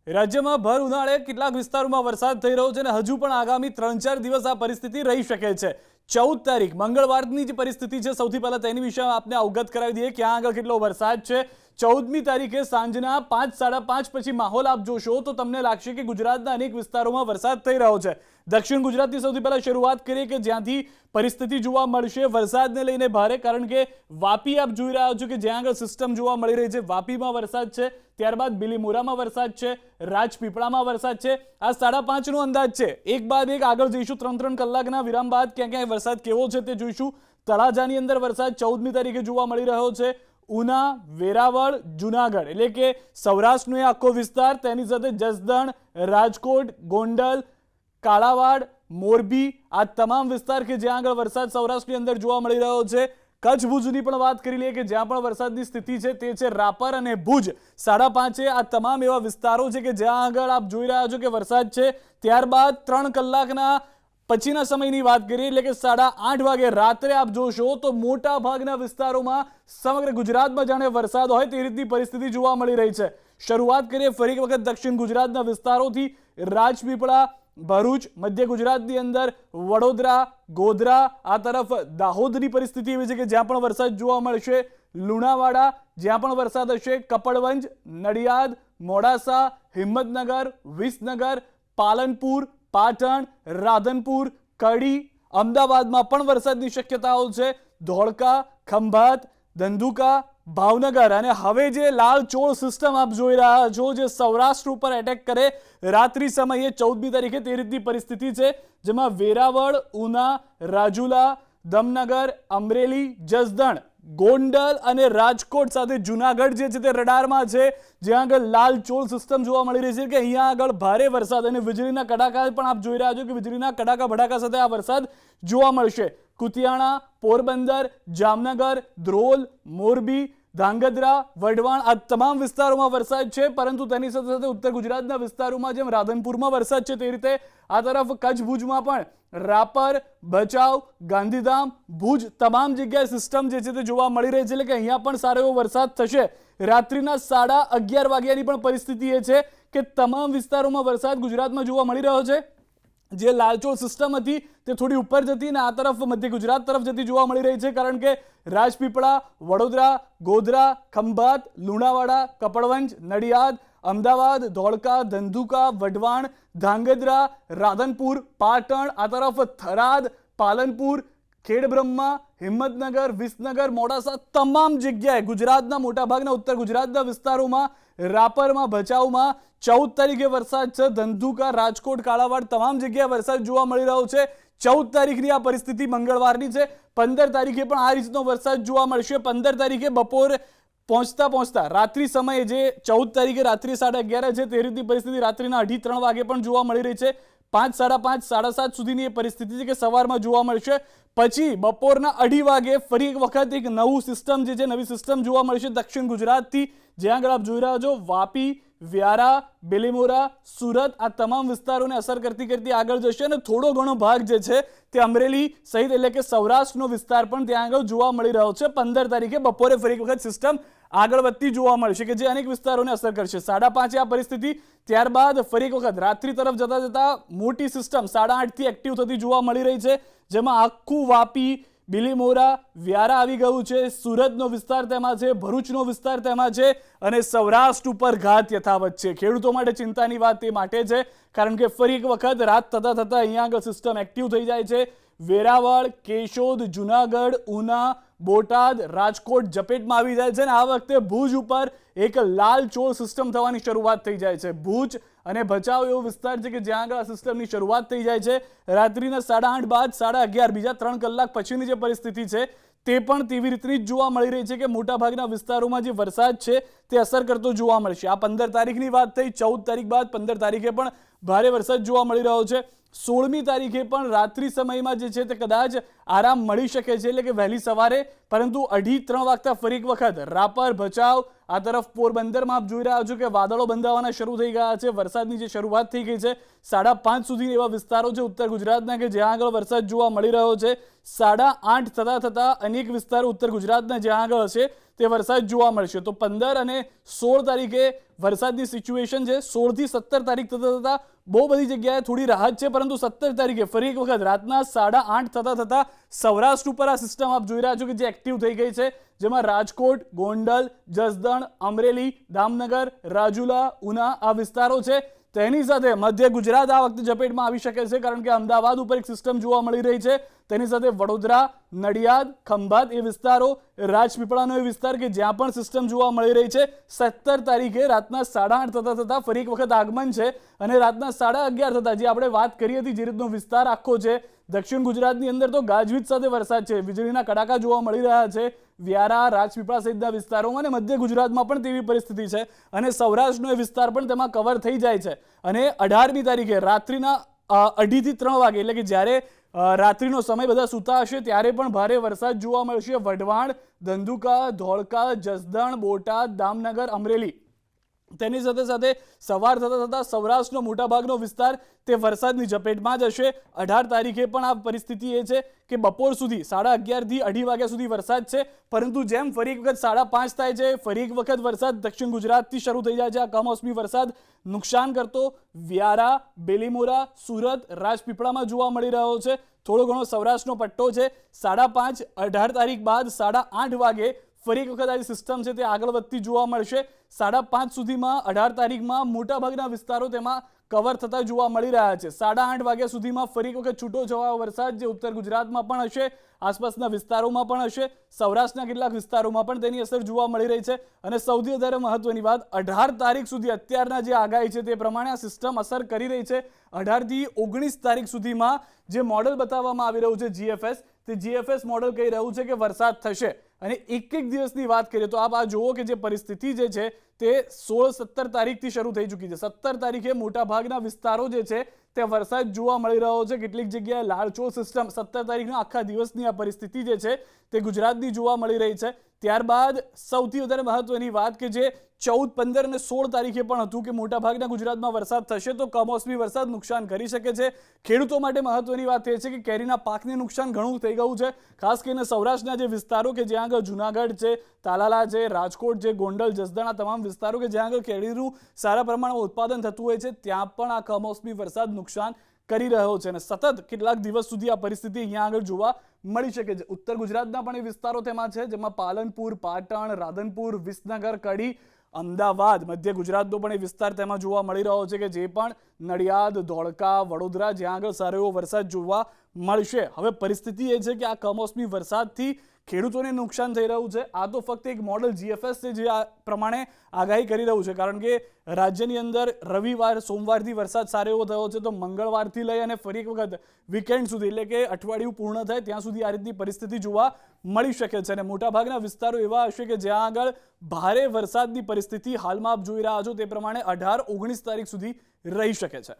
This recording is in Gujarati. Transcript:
રાજ્યમાં ભર ઉનાળે કેટલાક વિસ્તારોમાં વરસાદ થઈ રહ્યો છે અને હજુ પણ આગામી 3-4 દિવસ આ પરિસ્થિતિ રહી શકે છે। 14 તારીખ મંગળવારની જે પરિસ્થિતિ છે સૌથી પહેલા તેની વિશે આપને અવગત કરાવી દઈએ ક્યાં આગળ કેટલો વરસાદ છે। 14મી તારીખે સાંજના 5-5:30 પછી માહોલ આપ જોશો તો તમને લાગશે કે ગુજરાતના અનેક વિસ્તારોમાં વરસાદ થઈ રહ્યો છે। દક્ષિણ ગુજરાતની સૌથી પહેલા શરૂઆત કરીએ કે જ્યાંથી પરિસ્થિતિ જોવા મળશે વરસાદને લઈને ભારે, કારણ કે વાપી આપ જોઈ રહ્યા છો કે જ્યાં આગળ સિસ્ટમ જોવા મળી રહી છે। વાપીમાં વરસાદ છે, ત્યારબાદ બિલીમોરામાં વરસાદ છે, રાજપીપળામાં વરસાદ છે। આ 5:30નો અંદાજ છે। એક બાદ એક આગળ જઈશું, 3-3 કલાકના વિરામ બાદ ક્યાં ક્યાં વરસાદ કેવો છે તે જોઈશું। તળાજાની અંદર વરસાદ 14મી તારીખે જોવા મળી રહ્યો છે। ઉના, વેરાવળ, જુનાગઢ એટલે કે સૌરાષ્ટ્રનો આખો વિસ્તાર, તેની સાથે જસદણ, રાજકોટ, ગોંડલ, કાળાવાડ, મોરબી આ તમામ વિસ્તાર કે જ્યાં આગળ વરસાદ સૌરાષ્ટ્રની અંદર જોવા મળી રહ્યો છે। કચ્છ ભુજની પણ વાત કરી લઈએ કે જ્યાં પણ વરસાદની સ્થિતિ છે તે છે રાપર અને ભુજ 5:30 આ તમામ એવા વિસ્તારો છે કે જ્યાં આગળ આપ જોઈ રહ્યા છો કે વરસાદ છે। ત્યારબાદ 3 કલાકના પછીના સમયની વાત કરીએ એટલે કે 8:30 વાગે રાત્રે આપ જોશો તો મોટા ભાગના વિસ્તારોમાં સમગ્ર ગુજરાતમાં જાણે વરસાદ હોય તે રીતની પરિસ્થિતિ જોવા મળી રહી છે। શરૂઆત કરીએ ફરી એક વખત દક્ષિણ ગુજરાતના વિસ્તારોથી। રાજપીપળા, ભરૂચ, મધ્ય ગુજરાતની અંદર વડોદરા, ગોધરા આ તરફ દાહોદની પરિસ્થિતિ એવી છે કે જ્યાં પણ વરસાદ જોવા મળશે। લુણાવાડા જ્યાં પણ વરસાદ હશે, કપડવંજ, નડિયાદ, મોડાસા, હિંમતનગર, વિસનગર, પાલનપુર, પાટણ, રાધનપુર, કડી, અમદાવાદમાં પણ વરસાદની શક્યતાઓ છે। ધોળકા, ખંભાત, ધંધુકા, ભાવનગર અને હવે જે લાલ ચોળ સિસ્ટમ આપ જોઈ રહ્યા છો જે સૌરાષ્ટ્ર ઉપર એટેક કરે રાત્રિ સમયે 14મી તારીખે તે રીતની પરિસ્થિતિ છે, જેમાં વેરાવળ, ઉના, રાજુલા, દમનગર, અમરેલી, જસદણ, ગોંડલ અને રાજકોટ સાથે જુનાગઢ જે છે તે રડારમાં છે, જ્યાં આગળ લાલ ચોળ સિસ્ટમ જોવા મળી રહી છે કે અહીંયા આગળ ભારે વરસાદ અને વીજળીના કડાકા પણ આપ જોઈ રહ્યા છો કે વીજળીના કડાકા ભડાકા સાથે આ વરસાદ જોવા મળશે। કુતિયાણા, પોરબંદર, જામનગર, ધ્રોલ, મોરબી, ધાંગધ્રા, વઢવાણ આ તમામ વિસ્તારોમાં વરસાદ છે, પરંતુ તેની સાથે સાથે ઉત્તર ગુજરાતના વિસ્તારોમાં જેમ રાધનપુરમાં વરસાદ છે તે રીતે આ તરફ કચ્છ ભુજમાં પણ રાપર, ભચાઉ, ગાંધીધામ, ભુજ તમામ જગ્યાએ સિસ્ટમ જે છે તે જોવા મળી રહી છે, એટલે કે અહીંયા પણ સારો એવો વરસાદ થશે। રાત્રિના 11:30 વાગ્યાની પણ પરિસ્થિતિ એ છે કે તમામ વિસ્તારોમાં વરસાદ ગુજરાતમાં જોવા મળી રહ્યો છે। જે લાલચોળ સિસ્ટમ હતી તે થોડી ઉપર જતી અને આ તરફ મધ્ય ગુજરાત તરફ જતી જોવા મળી રહી છે, કારણ કે રાજપીપળા, વડોદરા, ગોધરા, ખંભાત, લુણાવાડા, કપડવંજ, નડિયાદ, અમદાવાદ, ધોળકા, ધંધુકા, વઢવાણ, ધાંગધ્રા, રાધનપુર, પાટણ આ તરફ થરાદ, પાલનપુર, ખેડબ્રહ્મા, હિંમતનગર, વિસનગર, મોડાસા તમામ જગ્યાએ ગુજરાતના મોટાભાગના ઉત્તર ગુજરાતના વિસ્તારોમાં, રાપરમાં, ભચાઉમાં 14 તારીખે વરસાદ છે। ધંધુકા, રાજકોટ, કાળાવાડ તમામ જગ્યાએ વરસાદ જોવા મળી રહ્યો છે। 14 તારીખની આ પરિસ્થિતિ મંગળવારની છે। 15 તારીખે પણ આ રીતનો વરસાદ જોવા મળશે। 15 તારીખે બપોર પહોંચતા રાત્રિ સમયે જે 14 તારીખે રાત્રિ 11:30 છે તે રીતની પરિસ્થિતિ રાત્રિના 2:30-3 વાગે પણ જોવા મળી રહી છે। 5, 5:30, 7:30 સુધીની એ પરિસ્થિતિ છે કે સવારમાં જોવા મળશે। પછી બપોરના 2:30 વાગે ફરી એક વખત એક નવું સિસ્ટમ જે છે નવી સિસ્ટમ જોવા મળશે દક્ષિણ ગુજરાતથી, જ્યાં આગળ આપ જોઈ રહ્યા છો વાપી, વ્યારા, બિલીમોરા, સુરત આ તમામ વિસ્તારોને અસર કરતી આગળ જશે અને થોડો ઘણો ભાગ જે છે તે અમરેલી સહિત એટલે કે સૌરાષ્ટ્રનો વિસ્તાર પણ ત્યાં આગળ જોવા મળી રહ્યો છે। 15 તારીખે બપોરે ફરી એક વખત સિસ્ટમ આગળ વધતી જોવા મળશે કે જે અનેક વિસ્તારોને અસર કરશે। 5:30 આ પરિસ્થિતિ, ત્યારબાદ ફરી એક વખત રાત્રિ તરફ જતા મોટી સિસ્ટમ 8:30થી એક્ટિવ થતી જોવા મળી રહી છે, જેમાં આખું વાપી, બિલીમોરા, વ્યારા આવી ગયું છે, સુરતનો વિસ્તાર તેમાં છે, ભરૂચનો વિસ્તાર તેમાં છે અને સૌરાષ્ટ્ર ઉપર ઘાત યથાવત છે। ખેડૂતો માટે ચિંતાની વાત તે માટે છે કારણ કે ફરી એક વખત રાત થતા અહીંયા આગળ સિસ્ટમ એક્ટિવ થઈ જાય છે। વેરાવળ, કેશોદ, જુનાગઢ, ઉના, બોટાદ, રાજકોટ ઝપેટમાં આવી જાય છે અને આ વખતે ભુજ ઉપર એક લાલ ચોળ સિસ્ટમ થવાની શરૂઆત થઈ જાય છે। ભુજ અને ભચાઉ એવો વિસ્તાર છે કે જ્યાં આગળ આ સિસ્ટમની શરૂઆત થઈ જાય છે। રાત્રિના 8:30 બાદ 11:30 બીજા 3 કલાક પછીની જે પરિસ્થિતિ છે તે પણ તેવી રીતની જ જોવા મળી રહી છે કે મોટાભાગના વિસ્તારોમાં જે વરસાદ છે તે અસર કરતો જોવા મળશે। આ 15 તારીખની વાત થઈ। 14 તારીખ બાદ 15 તારીખે પણ ભારે વરસાદ જોવા મળી રહ્યો છે। 16મી તારીખે પણ રાત્રિ સમયમાં જે છે તે કદાચ આરામ મળી શકે છે, એટલે કે વહેલી સવારે, પરંતુ 2:30-3 વાગતા ફરી એક વખત રાપર, ભચાઉ આ તરફ પોરબંદરમાં આપ જોઈ રહ્યા છો કે વાદળો બંધાવાના શરૂ થઈ ગયા છે। વરસાદની જે શરૂઆત થઈ ગઈ છે 5:30 સુધી એવા વિસ્તારો છે ઉત્તર ગુજરાતના કે જ્યાં આગળ વરસાદ જોવા મળી રહ્યો છે। 8:30 થતા અનેક વિસ્તારો ઉત્તર ગુજરાતના જ્યાં આગળ હશે તે વરસાદ જોવા મળશે. તો 15 અને 16 તારીખે વરસાદની સિચ્યુએશન છે. 16 થી 17 તારીખ થતા બહુ બધી જગ્યાએ થોડી રાહત છે, પરંતુ 17 તારીખે ફરી એક વખત રાતના 8:30 થતા સૌરાષ્ટ્ર ઉપર આ સિસ્ટમ આપ જોઈ રહ્યા છો કે જે એક્ટિવ થઈ ગઈ છે, જેમાં રાજકોટ, ગોંડલ, જસદણ, અમરેલી, દામનગર, રાજુલા, ઉના આ વિસ્તારો છે. તેની સાથે મધ્ય ગુજરાત આ વખતે ઝપેટમાં આવી શકે છે, કારણ કે અમદાવાદ ઉપર એક સિસ્ટમ જોવા મળી રહી છે. તેની સાથે વડોદરા, નડિયાદ, ખંભાત એ વિસ્તારો, રાજપીપળાનો એ વિસ્તાર કે જ્યાં પણ સિસ્ટમ જોવા મળી રહી છે. 17 તારીખે રાતના 8:30 થતા ફરી એક વખત આગમન છે, અને રાતના 11:30 થતા જે આપણે વાત કરી હતી, જે રીતનો વિસ્તાર આખો છે, દક્ષિણ ગુજરાતની અંદર તો ગાજવીજ સાથે વરસાદ છે, વીજળીના કડાકા જોવા મળી રહ્યા છે. વ્યારા, રાજપીપળા સહિતના વિસ્તારોમાં અને મધ્ય ગુજરાતમાં પણ તેવી પરિસ્થિતિ છે, અને સૌરાષ્ટ્રનો એ વિસ્તાર પણ તેમાં કવર થઈ જાય છે. અને 18મી તારીખે રાત્રિના 2:30 થી 3 વાગે, એટલે કે જ્યારે રાત્રિનો સમય બધા સૂતા હશે ત્યારે પણ ભારે વરસાદ જોવા મળશે. વઢવાણ, ધંધુકા, ધોળકા, જસદણ, બોટાદ, દામનગર, અમરેલી. તેની સાથે સાથે સવાર થતા સૌરાષ્ટ્રનો મોટાભાગનો વિસ્તાર તે વરસાદની ઝપેટમાં જ હશે. 18 તારીખે પણ આ પરિસ્થિતિ એ છે કે બપોર સુધી 11:30 થી 2:30 વાગ્યા સુધી વરસાદ છે, પરંતુ જેમ ફરી એક વખત 5:30 થાય છે, ફરી એક વખત વરસાદ દક્ષિણ ગુજરાતથી શરૂ થઈ જાય છે. આ કમોસમી વરસાદ નુકસાન કરતો વ્યારા, બેલીમોરા, સુરત, રાજપીપળામાં જોવા મળી રહ્યો છે. થોડો ઘણો સૌરાષ્ટ્રનો પટ્ટો છે. 5:30 18 તારીખ બાદ 8:30 વાગે ફરી એક વખત આ સિસ્ટમ છે તે આગળ વધતી જોવા મળશે. 5:30 સુધીમાં 18 તારીખમાં મોટાભાગના વિસ્તારો તેમાં કવર થતા જોવા મળી રહ્યા છે. 8:30 વાગ્યા સુધીમાં ફરી એક વખત છૂટો છવાયો વરસાદ જે ઉત્તર ગુજરાતમાં પણ હશે, આસપાસના વિસ્તારોમાં પણ હશે, સૌરાષ્ટ્રના કેટલાક વિસ્તારોમાં પણ તેની અસર જોવા મળી રહી છે. અને સૌથી વધારે મહત્વની વાત, 18 તારીખ સુધી અત્યારના જે આગાહી છે તે પ્રમાણે આ સિસ્ટમ અસર કરી રહી છે. 18 થી 19 તારીખ સુધીમાં જે મોડલ બતાવવામાં આવી રહ્યું છે જીએફએસ, તે જીએફએસ મોડલ કહી રહ્યું છે કે વરસાદ થશે. અને એક દિવસની વાત કરીએ તો આપ આ જુઓ કે જે પરિસ્થિતિ જે છે તે 16-17 તારીખથી શરૂ થઈ ચૂકી છે. 17 તારીખે મોટાભાગના વિસ્તારો જે છે તે વરસાદ જોવા મળી રહ્યો છે. કેટલીક જગ્યાએ લાલચોળ સિસ્ટમ 17 તારીખના આખા દિવસની આ પરિસ્થિતિ જે છે તે ગુજરાતની જોવા મળી રહી છે. ત્યારબાદ સૌથી વધારે મહત્વની વાત કે જે 14, 15 અને 16 તારીખે પણ હતું કે મોટાભાગના ગુજરાતમાં વરસાદ થશે, તો કમોસમી વરસાદ નુકસાન કરી શકે છે. ખેડૂતો માટે મહત્વની વાત એ છે કે કેરીના પાકને નુકસાન ઘણું થઈ ગયું છે. ખાસ કરીને સૌરાષ્ટ્રના જે વિસ્તારો કે જ્યાં આગળ જુનાગઢ છે, તાલાલા છે, રાજકોટ છે, ગોંડલ, જસદણ, આ તમામ વિસ્તારો કે જ્યાં આગળ કેરીનું સારા પ્રમાણમાં ઉત્પાદન થતું હોય છે, ત્યાં પણ આ કમોસમી વરસાદ નુકસાન કરી રહ્યો છે. અને સતત કેટલાક દિવસ સુધી આ પરિસ્થિતિ અહીંયા આગળ જોવા મળી શકે છે. ઉત્તર ગુજરાતના પણ એ વિસ્તારો તેમાં છે, જેમાં પાલનપુર, પાટણ, રાધનપુર, વિસનગર, કડી, અમદાવાદ, મધ્ય ગુજરાતનો પણ એ વિસ્તાર તેમાં જોવા મળી રહ્યો છે કે જે પણ નડિયાદ, ધોળકા, વડોદરા જ્યાં આગળ સારો એવો વરસાદ જોવા મળશે. હવે પરિસ્થિતિ એ છે કે આ કમોસમી વરસાદથી ખેડૂતોને નુકસાન થઈ રહ્યું છે. આ તો ફક્ત એક મોડલ જીએફએસ છે જે આ પ્રમાણે આગાહી કરી રહ્યું છે, કારણ કે રાજ્યની અંદર રવિવાર, સોમવારથી વરસાદ સારો એવો થયો છે, તો મંગળવારથી લઈ અને ફરી એક વખત વીકેન્ડ સુધી, એટલે કે અઠવાડિયું પૂર્ણ થાય ત્યાં સુધી આ રીતની પરિસ્થિતિ જોવા મળી શકે છે. અને મોટાભાગના વિસ્તારો એવા હશે કે જ્યાં આગળ ભારે વરસાદની પરિસ્થિતિ હાલમાં આપ જોઈ રહ્યા છો તે પ્રમાણે 18-19 તારીખ સુધી રહી શકે છે.